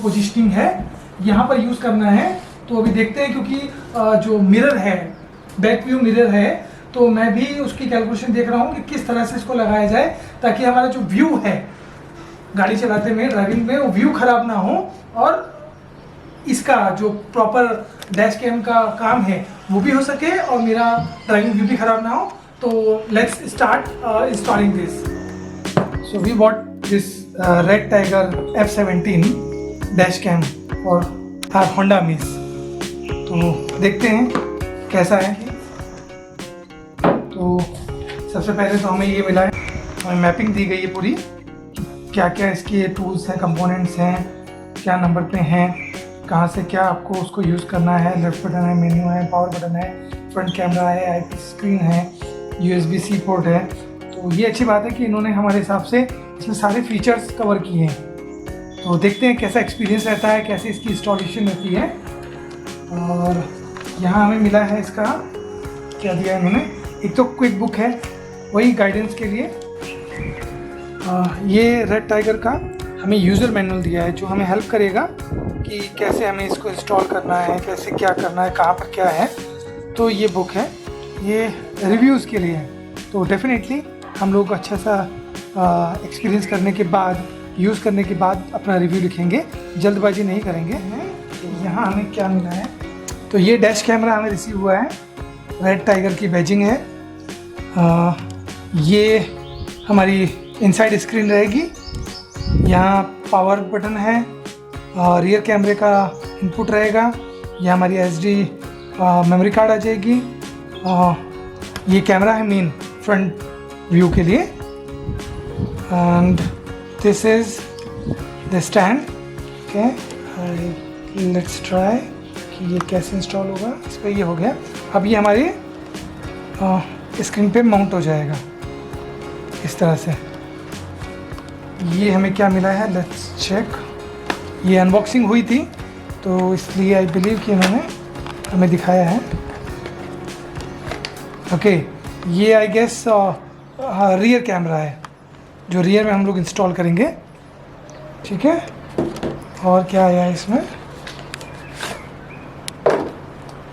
Positioning है यहाँ पर यूज़ करना है। तो अभी देखते हैं, क्योंकि जो मिरर है, बैक व्यू मिरर है, तो मैं भी उसकी कैलकुलेशन देख रहा हूँ कि किस तरह से इसको लगाया जाए ताकि हमारा जो व्यू है गाड़ी चलाते में, ड्राइविंग में, वो व्यू खराब ना हो और इसका जो प्रॉपर डैश कैम का काम है वो भी हो सके और मेरा ड्राइविंग व्यू भी खराब ना हो। तो let's start installing this. So we bought this red tiger F17 dash cam और होंडा अमेज। तो देखते हैं कैसा है। तो सबसे पहले तो हमें ये मिला है, हमें मैपिंग दी गई है पूरी, क्या क्या इसके टूल्स हैं, कंपोनेंट्स हैं, क्या नंबर पे हैं, कहाँ से क्या आपको उसको यूज़ करना है। लेफ्ट बटन है, मेन्यू है, पावर बटन है, फ्रंट कैमरा है, आईपीएस स्क्रीन है, USB-C पोर्ट है। तो ये अच्छी बात है कि इन्होंने हमारे हिसाब से इसमें सारे फीचर्स कवर किए हैं। तो देखते हैं कैसा एक्सपीरियंस रहता है, कैसे इसकी इंस्टॉलेशन रहती है। और यहाँ हमें मिला है इसका, क्या दिया है इन्होंने, एक तो क्विक बुक है वही गाइडेंस के लिए। ये रेड टाइगर का हमें यूज़र मैनुअल दिया है जो हमें हेल्प करेगा कि कैसे हमें इसको इंस्टॉल करना है, कैसे क्या करना है, कहाँ पर क्या है। तो ये बुक है, ये रिव्यूज़ के लिए है। तो डेफिनेटली हम लोग अच्छा सा एक्सपीरियंस करने के बाद, यूज़ करने के बाद अपना रिव्यू लिखेंगे, जल्दबाजी नहीं करेंगे। तो यहाँ हमें क्या मिला है, तो ये डैश कैमरा हमें रिसीव हुआ है, रेड टाइगर की बैजिंग है। ये हमारी इनसाइड स्क्रीन रहेगी, यहाँ पावर बटन है, रियर कैमरे का इनपुट रहेगा, ये हमारी SD मेमोरी कार्ड आ जाएगी। ये कैमरा है मेन फ्रंट व्यू के लिए। And this is the stand. Okay, let's try कि ये कैसे इंस्टॉल होगा। इस पर ये हो गया। अब ये हमारी स्क्रीन पे माउंट हो जाएगा इस तरह से। ये हमें क्या मिला है, लेट्स चेक। ये अनबॉक्सिंग हुई थी तो इसलिए आई बिलीव कि इन्होंने हमें दिखाया है। ओके, ये आई गेस रियर कैमरा है जो रियर में हम लोग इंस्टॉल करेंगे। ठीक है, और क्या आया है इसमें,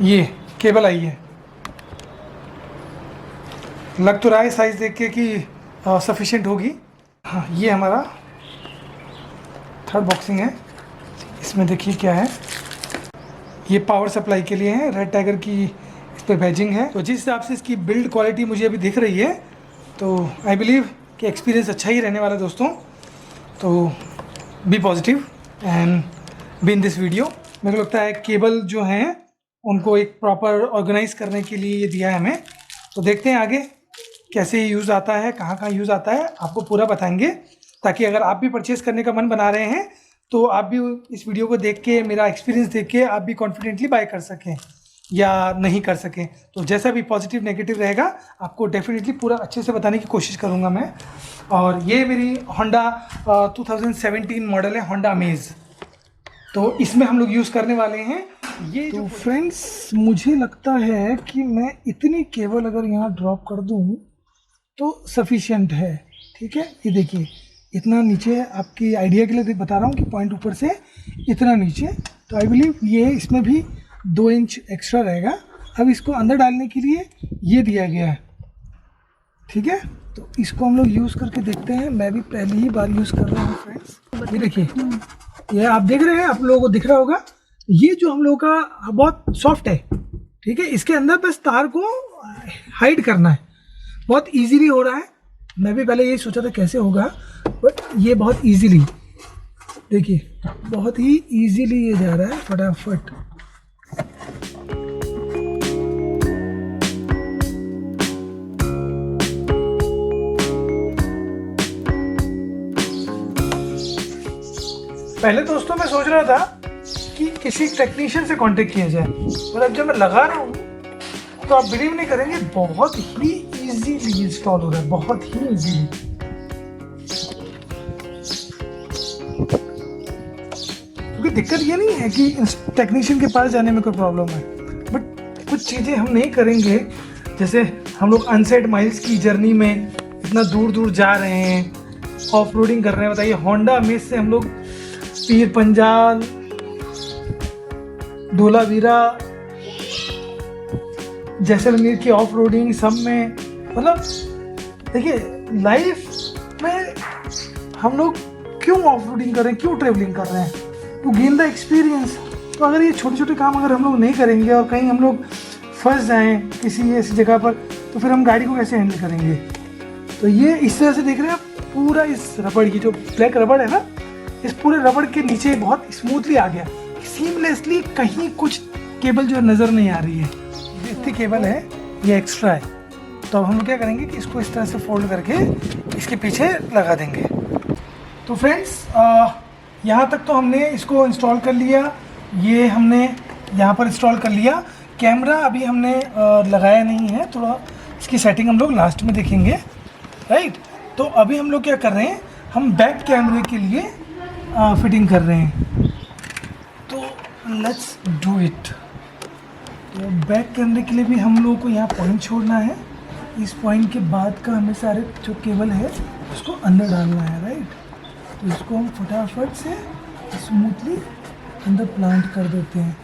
ये केबल आई है। लग तो रहा है साइज़ देख के कि सफिशिएंट होगी। हाँ, ये हमारा थर्ड बॉक्सिंग है। इसमें देखिए क्या है, ये पावर सप्लाई के लिए है, रेड टाइगर की इस पर बैजिंग है। तो जिस हिसाब से इसकी बिल्ड क्वालिटी मुझे अभी दिख रही है तो आई बिलीव कि एक्सपीरियंस अच्छा ही रहने वाला है दोस्तों। तो be positive and be in this video. मेरे को लगता है केबल जो हैं उनको एक प्रॉपर ऑर्गेनाइज करने के लिए ये दिया है हमें। तो देखते हैं आगे कैसे यूज़ आता है, कहाँ कहाँ यूज़ आता है, आपको पूरा बताएंगे ताकि अगर आप भी परचेज़ करने का मन बना रहे हैं तो आप भी इस वीडियो को देख के, मेरा एक्सपीरियंस देख के आप भी कॉन्फिडेंटली बाय कर सकें या नहीं कर सकें। तो जैसा भी पॉजिटिव नेगेटिव रहेगा आपको डेफिनेटली पूरा अच्छे से बताने की कोशिश करूँगा मैं। और ये मेरी होंडा 2017 मॉडल है, होंडा अमेज। तो इसमें हम लोग यूज़ करने वाले हैं ये। तो फ्रेंड्स, मुझे लगता है कि मैं इतनी केबल अगर यहाँ ड्रॉप कर दूँ तो सफिशिएंट है। ठीक है, ये देखिए इतना नीचे, आपकी आइडिया के लिए बता रहा हूँ कि पॉइंट ऊपर से इतना नीचे। तो आई बिलीव ये इसमें भी 2 इंच एक्स्ट्रा रहेगा। अब इसको अंदर डालने के लिए ये दिया गया है। ठीक है, तो इसको हम लोग यूज़ करके देखते हैं। मैं भी पहली ही बार यूज़ कर रहा हूँ फ्रेंड्स। ये देखिए, ये आप देख रहे हैं, आप लोगों को दिख रहा होगा, ये जो हम लोगों का बहुत सॉफ्ट है। ठीक है, इसके अंदर बस तार को हाइड करना है, बहुत इजीली हो रहा है। मैं भी पहले यही सोचा था कैसे होगा, बट ये बहुत इजीली, देखिए बहुत ही इजीली ये जा रहा है फटाफट। पहले दोस्तों मैं सोच रहा था कि किसी टेक्नीशियन से कांटेक्ट किया जाए, पर अब जब मैं लगा रहा हूँ तो आप बिलीव नहीं करेंगे, बहुत ही इजीली इंस्टॉल हो रहा है, बहुत ही इजीली। क्योंकि दिक्कत ये नहीं है कि टेक्नीशियन के पास जाने में कोई प्रॉब्लम है, बट कुछ चीज़ें हम नहीं करेंगे। जैसे हम लोग अनसेट माइल्स की जर्नी में इतना दूर दूर जा रहे हैं, ऑफ रोडिंग कर रहे हैं। बताइए, होंडा अमेज से हम लोग पीर पंजाल, धोलावीरा, जैसलमेर की ऑफ रोडिंग, सब में मतलब देखिए लाइफ में हम लोग क्यों ऑफ रोडिंग कर रहे हैं, क्यों ट्रेवलिंग कर रहे हैं, टू गेन द एक्सपीरियंस। तो अगर ये छोटे छोटे काम अगर हम लोग नहीं करेंगे और कहीं हम लोग फंस जाएं किसी ऐसी जगह पर, तो फिर हम गाड़ी को कैसे हैंडल करेंगे। तो ये इस तरह से देख रहे हैं आप, पूरा इस रबड़ की जो ब्लैक रबड़ है ना, इस पूरे रबड़ के नीचे बहुत स्मूथली आ गया, सीमलेसली, कहीं कुछ केबल जो नज़र नहीं आ रही है। इतनी केबल है, ये एक्स्ट्रा है। तो अब हम क्या करेंगे कि इसको इस तरह से फोल्ड करके इसके पीछे लगा देंगे। तो फ्रेंड्स यहाँ तक तो हमने इसको इंस्टॉल कर लिया, ये हमने यहाँ पर इंस्टॉल कर लिया। कैमरा अभी हमने लगाया नहीं है, थोड़ा इसकी सेटिंग हम लोग लास्ट में देखेंगे, राइट। तो अभी हम लोग क्या कर रहे हैं, हम बैक कैमरे के लिए फिटिंग कर रहे हैं। तो लेट्स डू इट। तो बैक कैमरे के लिए भी हम लोगों को यहाँ पॉइंट छोड़ना है, इस पॉइंट के बाद का हमें सारे जो केबल है उसको अंदर डालना है, राइट। तो इसको हम फटाफट से स्मूथली अंदर प्लांट कर देते हैं।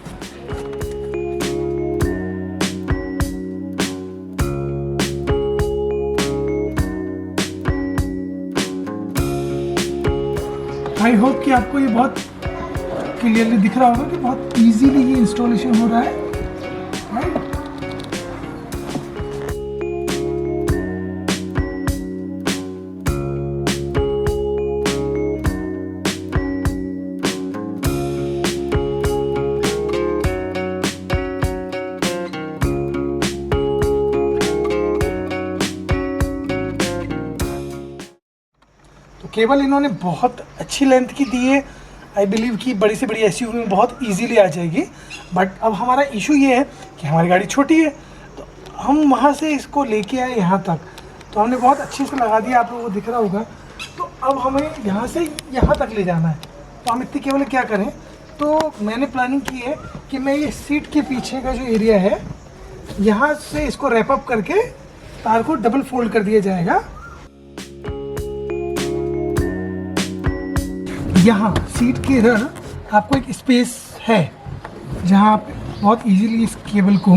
आई होप कि आपको ये बहुत क्लियरली दिख रहा होगा कि बहुत इजीली ये इंस्टॉलेशन हो रहा है, राइट। केबल इन्होंने बहुत अच्छी लेंथ की दी है, आई बिलीव कि बड़ी से बड़ी एसयूवी में बहुत इजीली आ जाएगी। बट अब हमारा इशू ये है कि हमारी गाड़ी छोटी है, तो हम वहाँ से इसको लेके आए यहाँ तक, तो हमने बहुत अच्छे से लगा दिया, आप लोगों को दिख रहा होगा। तो अब हमें यहाँ से यहाँ तक ले जाना है, तो हम इतनी केवल क्या करें। तो मैंने प्लानिंग की है कि मैं ये सीट के पीछे का जो एरिया है, यहाँ से इसको रैप अप करके तार को डबल फोल्ड कर दिया जाएगा। यहाँ सीट के इधर आपको एक स्पेस है जहाँ आप बहुत इजीली इस केबल को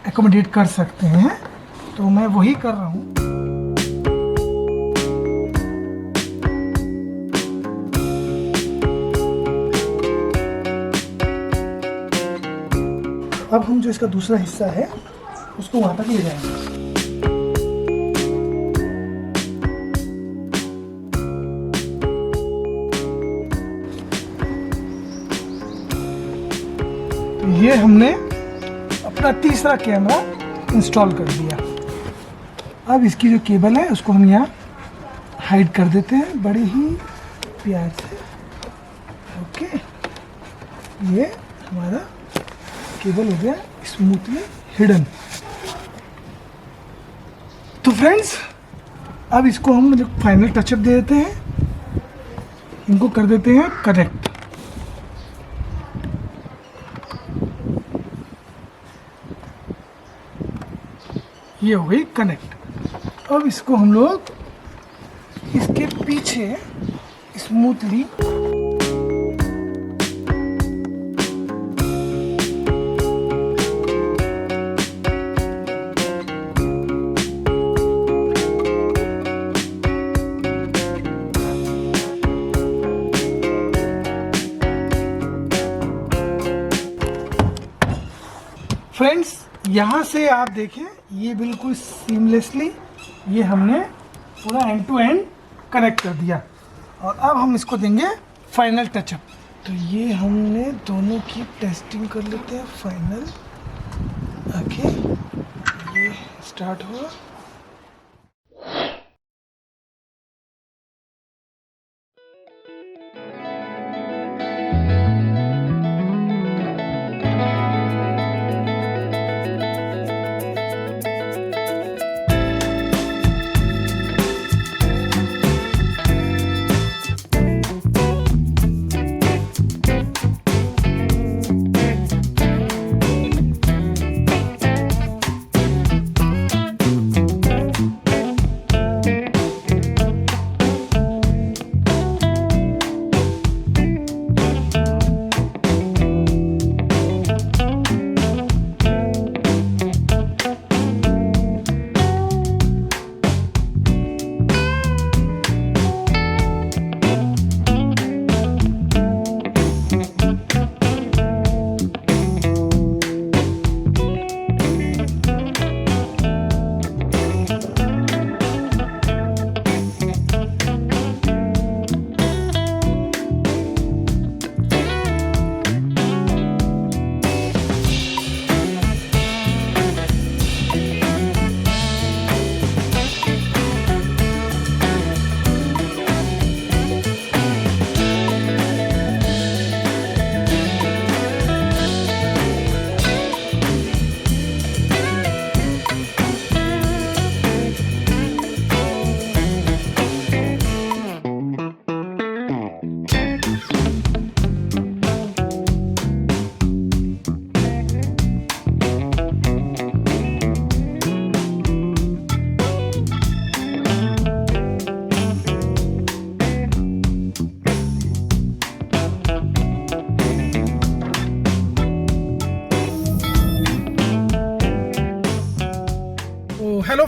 एकोमोडेट कर सकते हैं, तो मैं वही कर रहा हूँ। अब हम जो इसका दूसरा हिस्सा है उसको वहाँ तक ले जाएंगे। ये हमने अपना तीसरा कैमरा इंस्टॉल कर दिया। अब इसकी जो केबल है उसको हम यहाँ हाइड कर देते हैं बड़े ही प्यार से। ओके, ये हमारा केबल हो गया स्मूथली हिडन। तो फ्रेंड्स अब इसको हम फाइनल टचअप दे देते हैं, इनको कर देते हैं कनेक्ट। ये हो गई कनेक्ट। अब इसको हम लोग इसके पीछे स्मूथली फ्रेंड्स यहाँ से आप देखें, ये बिल्कुल सीमलेसली ये हमने पूरा एंड टू एंड कनेक्ट कर दिया। और अब हम इसको देंगे फाइनल टचअप। तो ये हमने दोनों की टेस्टिंग कर लेते हैं फाइनल। ओके, ये स्टार्ट हुआ।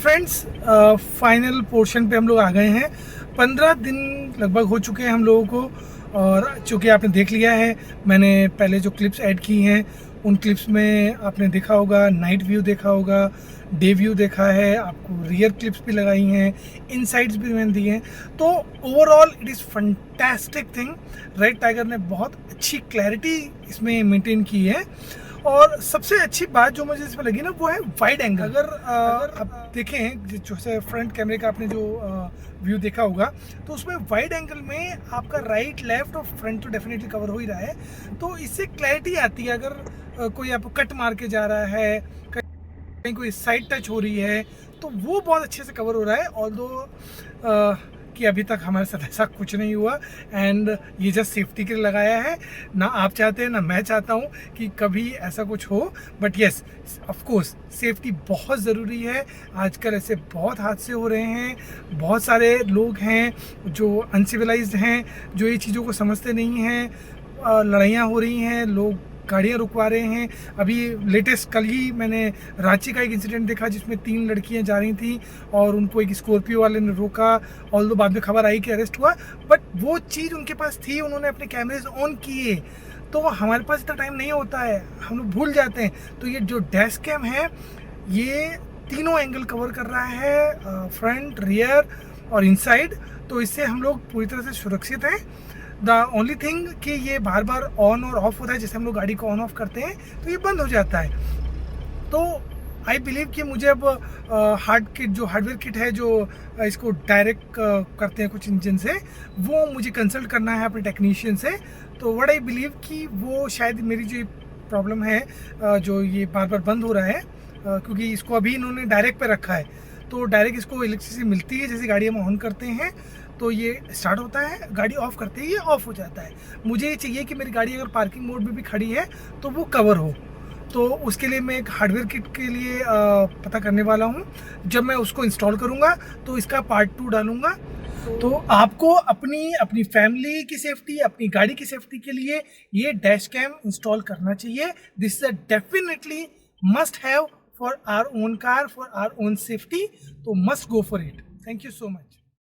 फ्रेंड्स, फाइनल पोर्शन पे हम लोग आ गए हैं। 15 दिन लगभग हो चुके हैं हम लोगों को, और चूँकि आपने देख लिया है, मैंने पहले जो क्लिप्स ऐड की हैं उन क्लिप्स में आपने देखा होगा, नाइट व्यू देखा होगा, डे व्यू देखा है, आपको रियर क्लिप्स भी लगाई हैं, इनसाइड्स भी मैंने दिए हैं। तो overall it is fantastic thing. Red tiger ने बहुत अच्छी क्लैरिटी इसमें मेंटेन की है, और सबसे अच्छी बात जो मुझे इसमें लगी ना वो है वाइड एंगल। अगर आप देखें, जैसे फ्रंट कैमरे का आपने जो व्यू देखा होगा, तो उसमें वाइड एंगल में आपका राइट, लेफ्ट और फ्रंट तो डेफिनेटली कवर हो ही रहा है, तो इससे क्लैरिटी आती है। अगर कोई आपको कट मार के जा रहा है, कहीं कोई साइड टच हो रही है, तो वो बहुत अच्छे से कवर हो रहा है। ऑल्दो कि अभी तक हमारे साथ ऐसा कुछ नहीं हुआ, एंड ये जस्ट सेफ्टी के लिए लगाया है। ना आप चाहते हैं ना मैं चाहता हूँ कि कभी ऐसा कुछ हो, but yes of course safety बहुत ज़रूरी है। आजकल ऐसे बहुत हादसे हो रहे हैं, बहुत सारे लोग हैं जो अनसिविलाइज्ड हैं, जो ये चीज़ों को समझते नहीं हैं। लड़ाइयाँ हो रही हैं, लोग गाड़ियाँ रुकवा रहे हैं। अभी लेटेस्ट कल ही मैंने रांची का एक इंसिडेंट देखा जिसमें 3 लड़कियां जा रही थी और उनको एक स्कॉर्पियो वाले ने रोका, ऑल्दो बाद में खबर आई कि अरेस्ट हुआ, बट वो चीज़ उनके पास थी, उन्होंने अपने कैमरेज ऑन किए। तो हमारे पास इतना टाइम नहीं होता है, हम लोग भूल जाते हैं। तो ये जो डैश कैम है, ये तीनों एंगल कवर कर रहा है, फ्रंट, रियर और इनसाइड। तो इससे हम लोग पूरी तरह से सुरक्षित हैं। द ओनली थिंग कि ये बार बार ऑन और ऑफ होता है, जैसे हम लोग गाड़ी को ऑन ऑफ करते हैं तो ये बंद हो जाता है। तो आई बिलीव कि मुझे अब जो हार्डवेयर किट है, जो इसको डायरेक्ट करते हैं कुछ इंजन से, वो मुझे कंसल्ट करना है अपने टेक्नीशियन से। तो व्हाट आई बिलीव कि वो शायद मेरी जो प्रॉब्लम है, जो ये बार बार बंद हो रहा है, क्योंकि इसको अभी इन्होंने डायरेक्ट पे रखा है, तो डायरेक्ट इसको इलेक्ट्रिसिटी मिलती है। जैसे गाड़ी हम ऑन करते हैं तो ये स्टार्ट होता है, गाड़ी ऑफ करते ही ये ऑफ हो जाता है। मुझे ये चाहिए कि मेरी गाड़ी अगर पार्किंग मोड में भी खड़ी है तो वो कवर हो। तो उसके लिए मैं एक हार्डवेयर किट के लिए पता करने वाला हूँ। जब मैं उसको इंस्टॉल करूँगा तो इसका पार्ट 2 डालूँगा। तो आपको अपनी फैमिली की सेफ्टी, अपनी गाड़ी की सेफ्टी के लिए ये डैश कैम इंस्टॉल करना चाहिए। This is definitely must have for our own car, for our own safety. तो must go for it. Thank you so much.